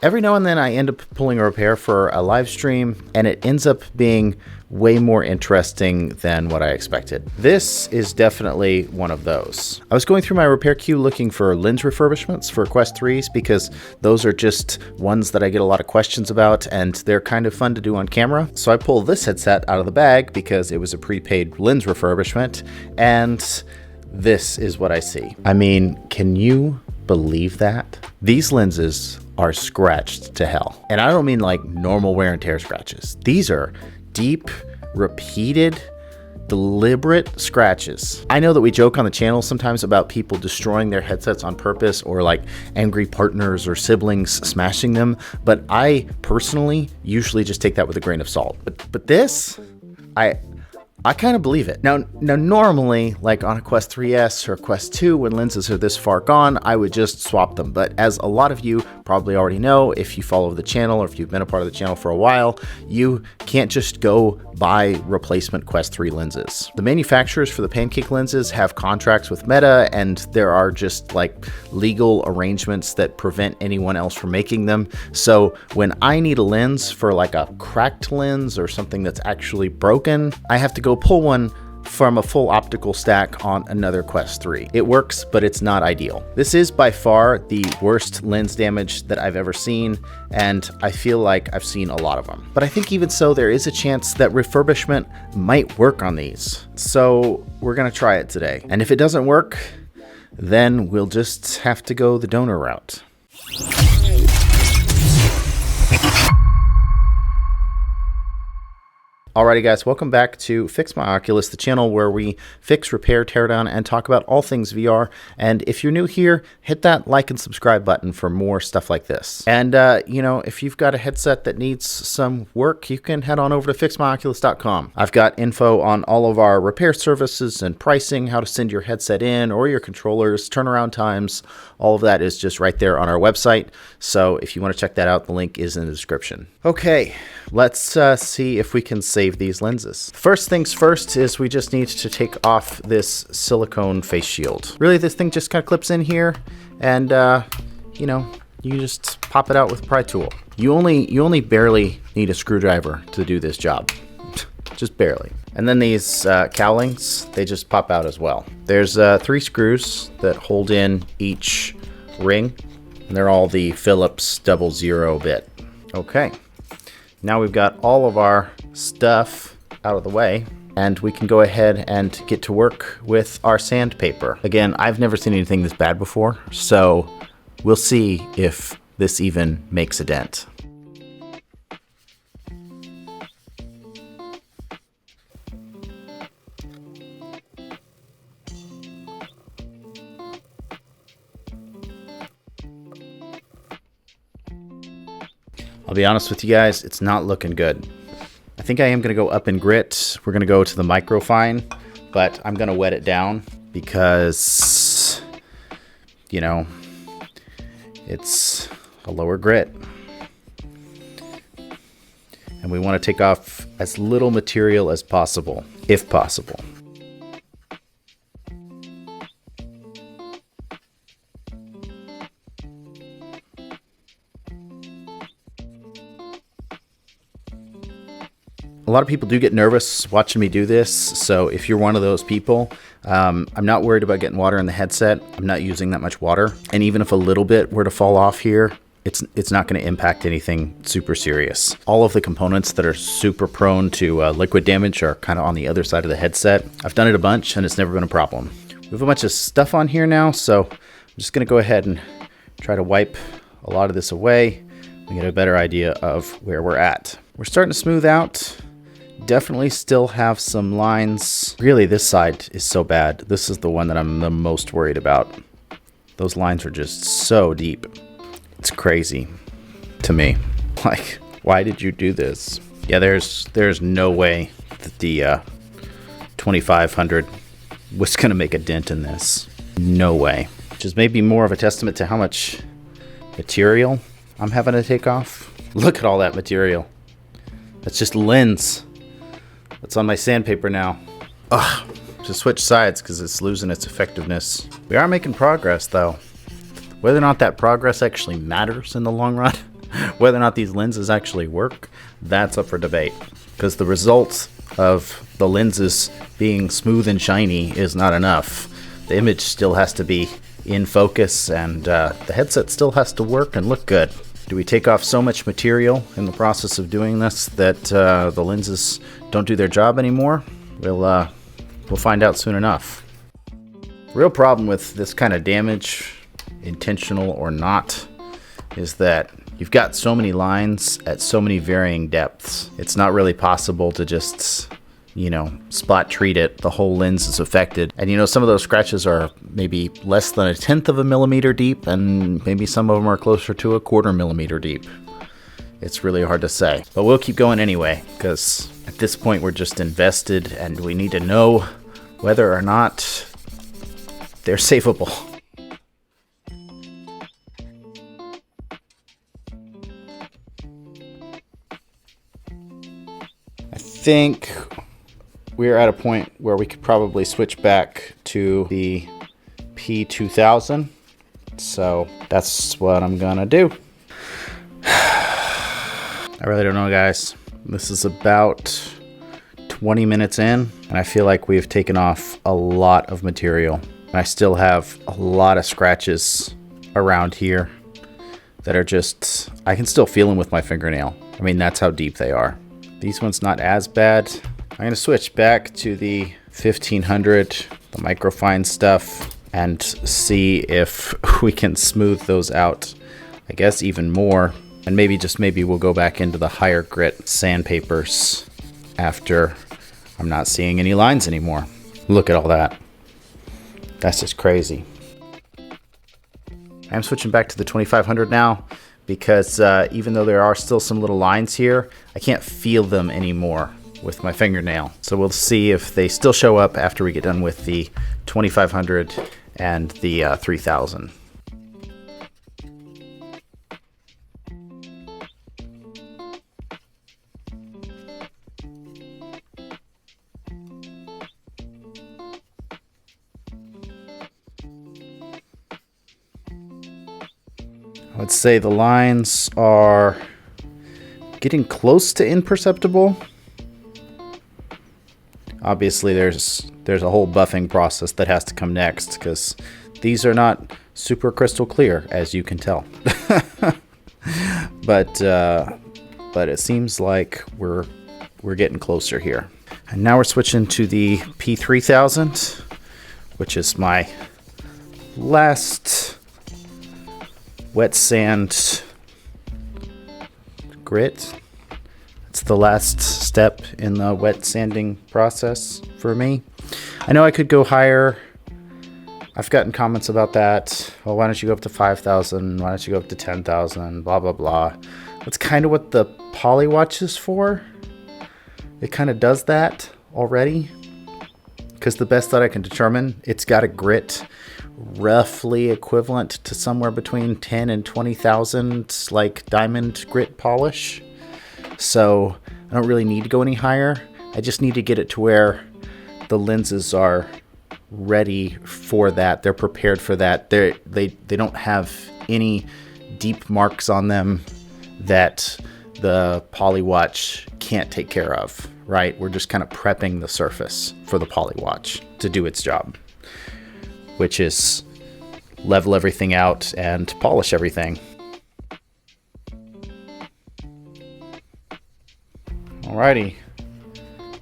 Every now and then I end up pulling a repair for a live stream, and it ends up being way more interesting than what I expected. This is definitely one of those. I was going through my repair queue looking for lens refurbishments for Quest 3s because those are just ones that I get a lot of questions about and they're kind of fun to do on camera. So I pulled this headset out of the bag because it was a prepaid lens refurbishment, and this is what I see. I mean, can you believe that? These lenses are scratched to hell. And I don't mean like normal wear and tear scratches. These are deep, repeated, deliberate scratches. I know that we joke on the channel sometimes about people destroying their headsets on purpose, or like angry partners or siblings smashing them, but I personally usually just take that with a grain of salt. But this, I kind of believe it. Now normally, like on a Quest 3S or Quest 2, when lenses are this far gone, I would just swap them. But as a lot of you probably already know, if you follow the channel or if you've been a part of the channel for a while, you can't just go buy replacement Quest 3 lenses. The manufacturers for the pancake lenses have contracts with Meta, and there are just like legal arrangements that prevent anyone else from making them. So when I need a lens for like a cracked lens or something that's actually broken, I have to go pull one from a full optical stack on another Quest 3. It works, but it's not ideal. This is by far the worst lens damage that I've ever seen, and I feel like I've seen a lot of them. But I think even so, there is a chance that refurbishment might work on these. So we're gonna try it today. And if it doesn't work, then we'll just have to go the donor route. Alrighty guys, welcome back to Fix My Oculus, the channel where we fix, repair, tear down, and talk about all things VR. And if you're new here, hit that like and subscribe button for more stuff like this. And you know, if you've got a headset that needs some work, you can head on over to fixmyoculus.com. I've got info on all of our repair services and pricing, how to send your headset in or your controllers, turnaround times. All of that is just right there on our website. So if you want to check that out, the link is in the description. Okay, let's see if we can save these lenses. First things first is we just need to take off this silicone face shield. Really, this thing just kind of clips in here, and you know, you just pop it out with a pry tool. You only barely need a screwdriver to do this job. Just barely. And then these cowlings, they just pop out as well. There's 3 screws that hold in each ring, and they're all the Phillips 00 bit. Okay, now we've got all of our stuff out of the way, and we can go ahead and get to work with our sandpaper. Again, I've never seen anything this bad before, so we'll see if this even makes a dent. I'll be honest with you guys, it's not looking good. I think I am going to go up in grit. We're going to go to the microfine, but I'm going to wet it down because, you know, it's a lower grit. And we want to take off as little material as possible, if possible. A lot of people do get nervous watching me do this, so if you're one of those people, I'm not worried about getting water in the headset. I'm not using that much water, and even if a little bit were to fall off here, it's not going to impact anything super serious. All of the components that are super prone to liquid damage are kind of on the other side of the headset. I've done it a bunch, and it's never been a problem. We have a bunch of stuff on here now, so I'm just going to go ahead and try to wipe a lot of this away and get a better idea of where we're at. We're starting to smooth out. Definitely still have some lines. Really, this side is so bad. This is the one that I'm the most worried about. Those lines are just so deep. It's crazy to me. Like, why did you do this? Yeah, there's no way that the 2500 was gonna make a dent in this. No way. Which is maybe more of a testament to how much material I'm having to take off. Look at all that material. That's just lens. That's on my sandpaper now. Ugh, just switch sides because it's losing its effectiveness. We are making progress though. Whether or not that progress actually matters in the long run, Whether or not these lenses actually work, that's up for debate. Because the results of the lenses being smooth and shiny is not enough. The image still has to be in focus, and the headset still has to work and look good. Do we take off so much material in the process of doing this that the lenses don't do their job anymore? We'll find out soon enough. Real problem with this kind of damage, intentional or not, is that you've got so many lines at so many varying depths. It's not really possible to just, spot treat it. The whole lens is affected. And some of those scratches are maybe less than 1/10 of a millimeter deep, and maybe some of them are closer to 1/4 millimeter deep. It's really hard to say. But we'll keep going anyway, because at this point we're just invested and we need to know whether or not they're savable. I think we're at a point where we could probably switch back to the P2000. So that's what I'm gonna do. I really don't know, guys. This is about 20 minutes in, and I feel like we've taken off a lot of material. I still have a lot of scratches around here that are just, I can still feel them with my fingernail. I mean, that's how deep they are. These ones not as bad. I'm gonna switch back to the 1500, the microfine stuff, and see if we can smooth those out, I guess even more. And maybe we'll go back into the higher grit sandpapers after I'm not seeing any lines anymore. Look at all that. That's just crazy. I'm switching back to the 2500 now because even though there are still some little lines here, I can't feel them anymore with my fingernail. So we'll see if they still show up after we get done with the 2500 and the 3000. Let's say the lines are getting close to imperceptible. Obviously there's a whole buffing process that has to come next because these are not super crystal clear, as you can tell. but it seems like we're getting closer here. And now we're switching to the P3000, which is my last wet sand grit. It's the last step in the wet sanding process for me. I know I could go higher. I've gotten comments about that. Well, why don't you go up to 5,000? Why don't you go up to 10,000? Blah, blah, blah. That's kind of what the Polywatch is for. It kind of does that already. Because the best that I can determine, it's got a grit roughly equivalent to somewhere between 10 and 20,000 like diamond grit polish. So I don't really need to go any higher. I just need to get it to where the lenses are ready for that. They're prepared for that. They don't have any deep marks on them that the Polywatch can't take care of, right? We're just kind of prepping the surface for the Polywatch to do its job, which is level everything out and polish everything. Alrighty,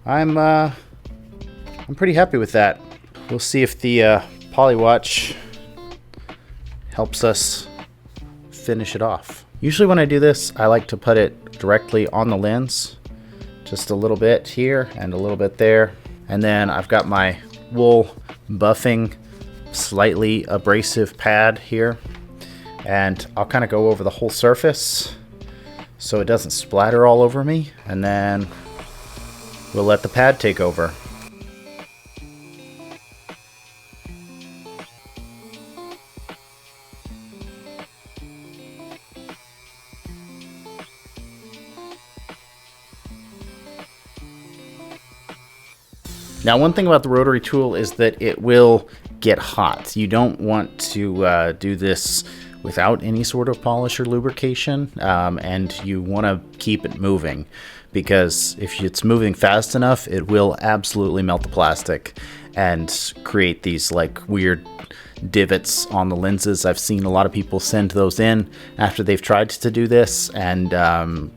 I'm pretty happy with that. We'll see if the Polywatch helps us finish it off. Usually when I do this, I like to put it directly on the lens, just a little bit here and a little bit there, and then I've got my wool buffing slightly abrasive pad here, and I'll kind of go over the whole surface so it doesn't splatter all over me, and then we'll let the pad take over. Now, one thing about the rotary tool is that it will get hot. You don't want to do this without any sort of polish or lubrication, and you want to keep it moving, because if it's moving fast enough, it will absolutely melt the plastic and create these like weird divots on the lenses. I've seen a lot of people send those in after they've tried to do this, and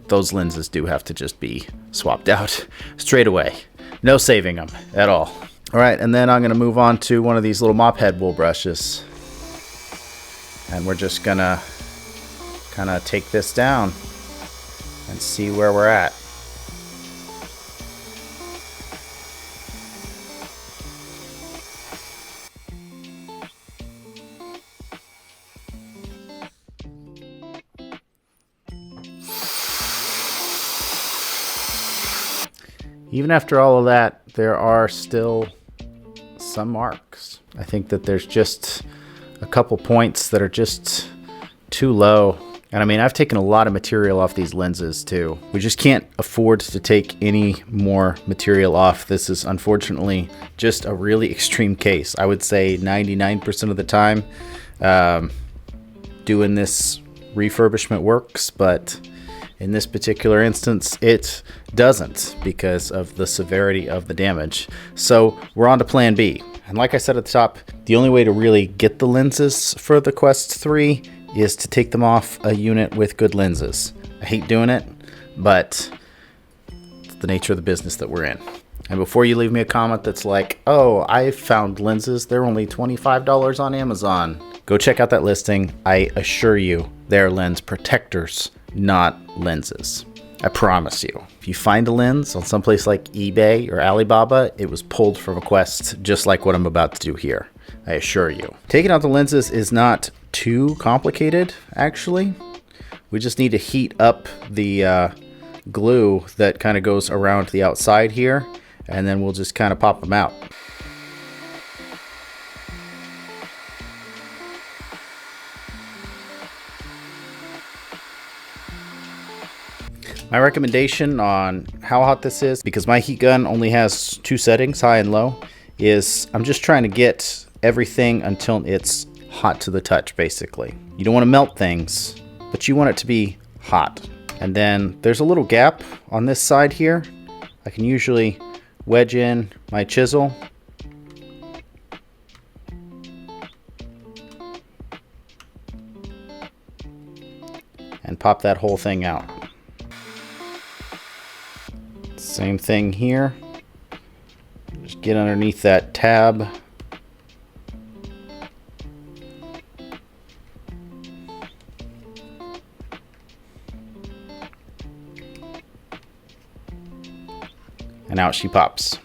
those lenses do have to just be swapped out straight away. No saving them at all. All right, and then I'm going to move on to one of these little mop head wool brushes, and we're just gonna kind of take this down and see where we're at. Even after all of that, there are still some marks. I think that there's just a couple points that are just too low. And I mean, I've taken a lot of material off these lenses too. We just can't afford to take any more material off. This is unfortunately just a really extreme case. I would say 99% of the time doing this refurbishment works, but in this particular instance, it doesn't because of the severity of the damage. So we're on to plan B. And like I said at the top, the only way to really get the lenses for the Quest 3 is to take them off a unit with good lenses. I hate doing it, but it's the nature of the business that we're in. And before you leave me a comment that's like, oh, I found lenses, they're only $25 on Amazon, go check out that listing. I assure you, they're lens protectors, not lenses. I promise you. If you find a lens on someplace like eBay or Alibaba, it was pulled from a Quest, just like what I'm about to do here. I assure you. Taking out the lenses is not too complicated, actually. We just need to heat up the glue that kind of goes around the outside here, and then we'll just kind of pop them out. My recommendation on how hot this is, because my heat gun only has 2 settings, high and low, is I'm just trying to get everything until it's hot to the touch, basically. You don't want to melt things, but you want it to be hot. And then there's a little gap on this side here. I can usually wedge in my chisel and pop that whole thing out. Same thing here. Just get underneath that tab. And out she pops.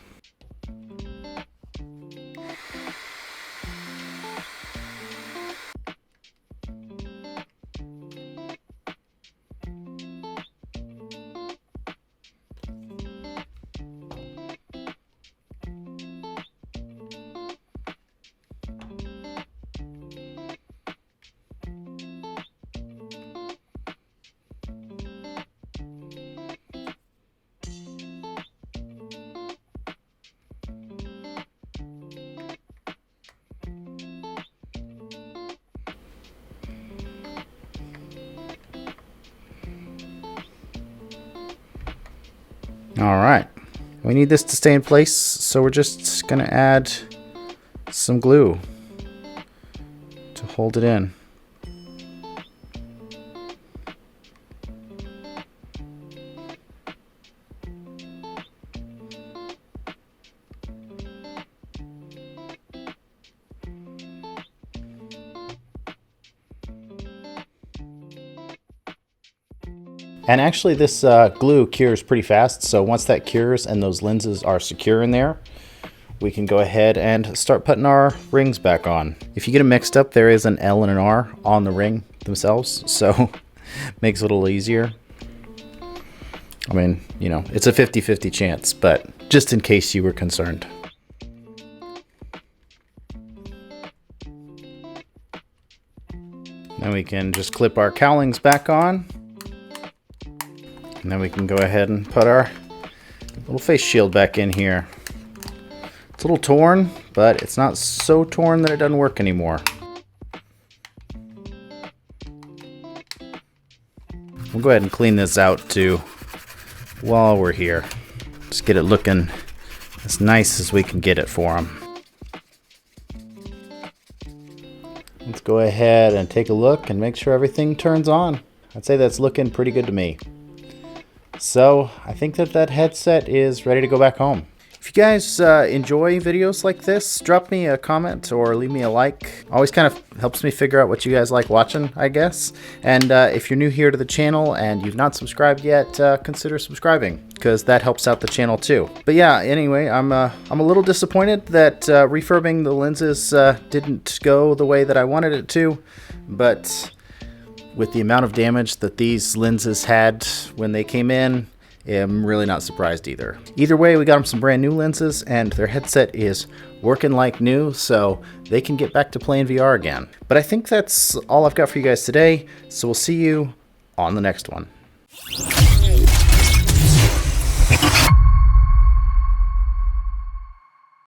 All right, we need this to stay in place, so we're just gonna add some glue to hold it in. And actually this glue cures pretty fast, so once that cures and those lenses are secure in there, we can go ahead and start putting our rings back on. If you get them mixed up, there is an L and an R on the ring themselves, so makes it a little easier. I mean, you know, it's a 50-50 chance, but just in case you were concerned. Then we can just clip our cowlings back on. And then we can go ahead and put our little face shield back in here. It's a little torn, but it's not so torn that it doesn't work anymore. We'll go ahead and clean this out too while we're here. Just get it looking as nice as we can get it for them. Let's go ahead and take a look and make sure everything turns on. I'd say that's looking pretty good to me. So I think that headset is ready to go back home. If you guys enjoy videos like this, drop me a comment or leave me a like. Always kind of helps me figure out what you guys like watching, I guess. And if you're new here to the channel and you've not subscribed yet, consider subscribing, because that helps out the channel too. But yeah, anyway, I'm a little disappointed that refurbing the lenses didn't go the way that I wanted it to, but with the amount of damage that these lenses had when they came in, I'm really not surprised either. Either way, we got them some brand new lenses and their headset is working like new, so they can get back to playing VR again. But I think that's all I've got for you guys today, so we'll see you on the next one.